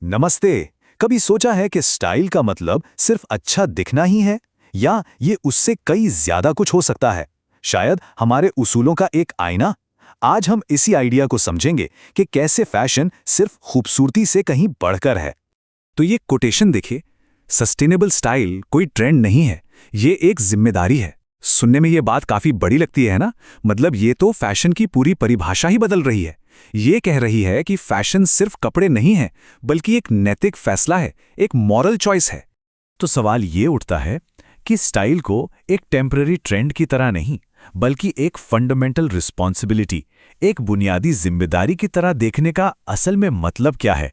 नमस्ते। कभी सोचा है कि स्टाइल का मतलब सिर्फ अच्छा दिखना ही है, या ये उससे कई ज्यादा कुछ हो सकता है? शायद हमारे उसूलों का एक आईना। आज हम इसी आइडिया को समझेंगे कि कैसे फैशन सिर्फ खूबसूरती से कहीं बढ़कर है। तो ये कोटेशन देखिए, सस्टेनेबल स्टाइल कोई ट्रेंड नहीं है, ये एक जिम्मेदारी है। सुनने में ये बात काफी बड़ी लगती है ना? मतलब ये तो फैशन की पूरी परिभाषा ही बदल रही है। ये कह रही है कि फैशन सिर्फ कपड़े नहीं है, बल्कि एक नैतिक फैसला है, एक मॉरल चॉइस है। तो सवाल ये उठता है कि स्टाइल को एक टेम्पररी ट्रेंड की तरह नहीं, बल्कि एक फंडामेंटल रिस्पॉन्सिबिलिटी, एक बुनियादी जिम्मेदारी की तरह देखने का असल में मतलब क्या है?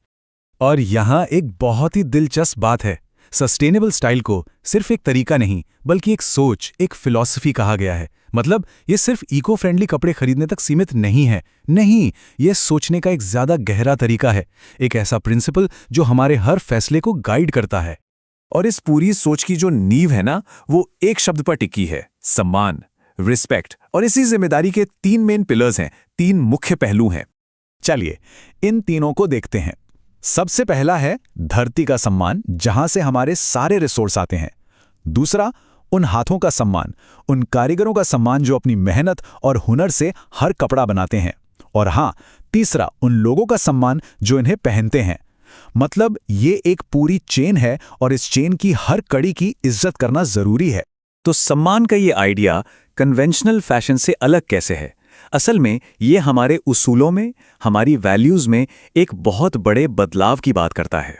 और यहाँ एक बहुत ही दिलचस्प बात है। सस्टेनेबल स्टाइल को सिर्फ एक तरीका नहीं, बल्कि एक सोच, एक फिलॉसफी कहा गया है। मतलब ये सिर्फ इको फ्रेंडली कपड़े खरीदने तक सीमित नहीं है। नहीं, ये सोचने का एक ज्यादा गहरा तरीका है, एक ऐसा प्रिंसिपल जो हमारे हर फैसले को गाइड करता है। और इस पूरी सोच की जो नींव है ना, वो एक शब्द पर टिकी है: सम्मान, रिस्पेक्ट। और इसी जिम्मेदारी के तीन मेन पिलर्स हैं, तीन मुख्य पहलू हैं। चलिए इन तीनों को देखते हैं। सबसे पहला है धरती का सम्मान, जहां से हमारे सारे रिसोर्स आते हैं। दूसरा, उन हाथों का सम्मान, उन कारीगरों का सम्मान जो अपनी मेहनत और हुनर से हर कपड़ा बनाते हैं। और हाँ, तीसरा, उन लोगों का सम्मान जो इन्हें पहनते हैं। मतलब ये एक पूरी चेन है, और इस चेन की हर कड़ी की इज्जत करना जरूरी है। तो सम्मान का ये आइडिया कन्वेंशनल फैशन से अलग कैसे है? असल में ये हमारे उसूलों में, हमारी वैल्यूज में एक बहुत बड़े बदलाव की बात करता है।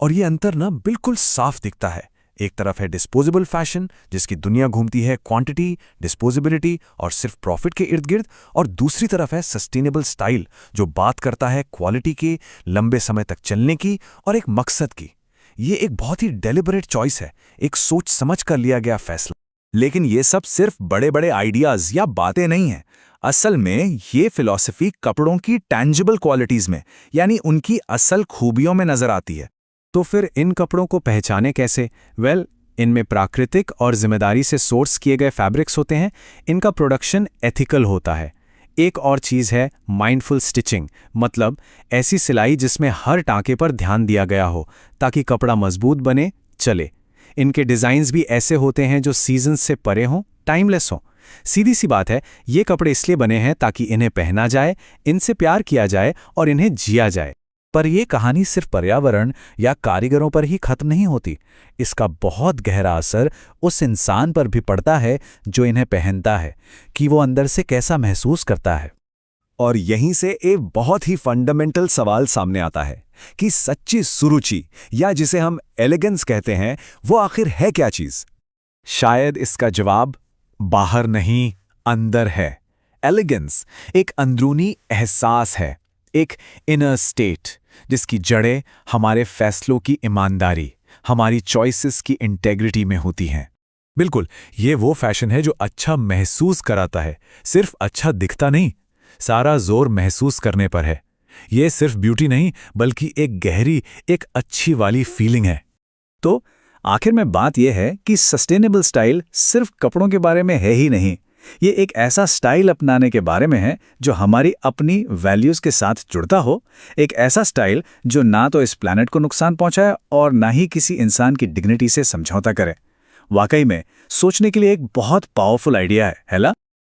और ये अंतर ना बिल्कुल साफ दिखता है। एक तरफ है डिस्पोजेबल फैशन, जिसकी दुनिया घूमती है क्वांटिटी, डिस्पोजेबिलिटी और सिर्फ प्रॉफिट के इर्द गिर्द, और दूसरी तरफ है सस्टेनेबल स्टाइल, जो बात करता है क्वालिटी की, लंबे समय तक चलने की और एक मकसद की। ये एक बहुत ही डेलिबरेट चॉइस है, एक सोच समझ कर लिया गया फैसला। लेकिन ये सब सिर्फ बड़े बड़े आइडियाज या बातें नहीं हैं। असल में ये फिलॉसफी कपड़ों की टैंजिबल क्वालिटीज में, यानी उनकी असल खूबियों में नजर आती है। तो फिर इन कपड़ों को पहचाने कैसे? इनमें प्राकृतिक और जिम्मेदारी से सोर्स किए गए फैब्रिक्स होते हैं। इनका प्रोडक्शन एथिकल होता है। एक और चीज़ है माइंडफुल स्टिचिंग, मतलब ऐसी सिलाई जिसमें हर टाँके पर ध्यान दिया गया हो, ताकि कपड़ा मजबूत बने, चले। इनके डिज़ाइंस भी ऐसे होते हैं जो सीजन से परे हों, टाइमलेस हों। सीधी सी बात है, ये कपड़े इसलिए बने हैं ताकि इन्हें पहना जाए, इनसे प्यार किया जाए और इन्हें जिया जाए। पर यह कहानी सिर्फ पर्यावरण या कारीगरों पर ही खत्म नहीं होती। इसका बहुत गहरा असर उस इंसान पर भी पड़ता है जो इन्हें पहनता है, कि वो अंदर से कैसा महसूस करता है। और यहीं से एक बहुत ही फंडामेंटल सवाल सामने आता है कि सच्ची सुरुचि, या जिसे हम एलिगेंस कहते हैं, वो आखिर है क्या चीज? शायद इसका जवाब बाहर नहीं, अंदर है। एलिगेंस एक अंदरूनी एहसास है, एक इनर स्टेट, जिसकी जड़ें हमारे फैसलों की ईमानदारी, हमारी चॉइसेस की इंटेग्रिटी में होती हैं। बिल्कुल, ये वो फैशन है जो अच्छा महसूस कराता है, सिर्फ अच्छा दिखता नहीं। सारा जोर महसूस करने पर है। ये सिर्फ ब्यूटी नहीं, बल्कि एक गहरी, एक अच्छी वाली फीलिंग है। तो आखिर में बात यह है कि सस्टेनेबल स्टाइल सिर्फ कपड़ों के बारे में है ही नहीं। ये एक ऐसा स्टाइल अपनाने के बारे में है जो हमारी अपनी वैल्यूज के साथ जुड़ता हो, एक ऐसा स्टाइल जो ना तो इस प्लैनेट को नुकसान पहुंचाए और ना ही किसी इंसान की डिग्निटी से समझौता करे। वाकई में सोचने के लिए एक बहुत पावरफुल आइडिया है ना?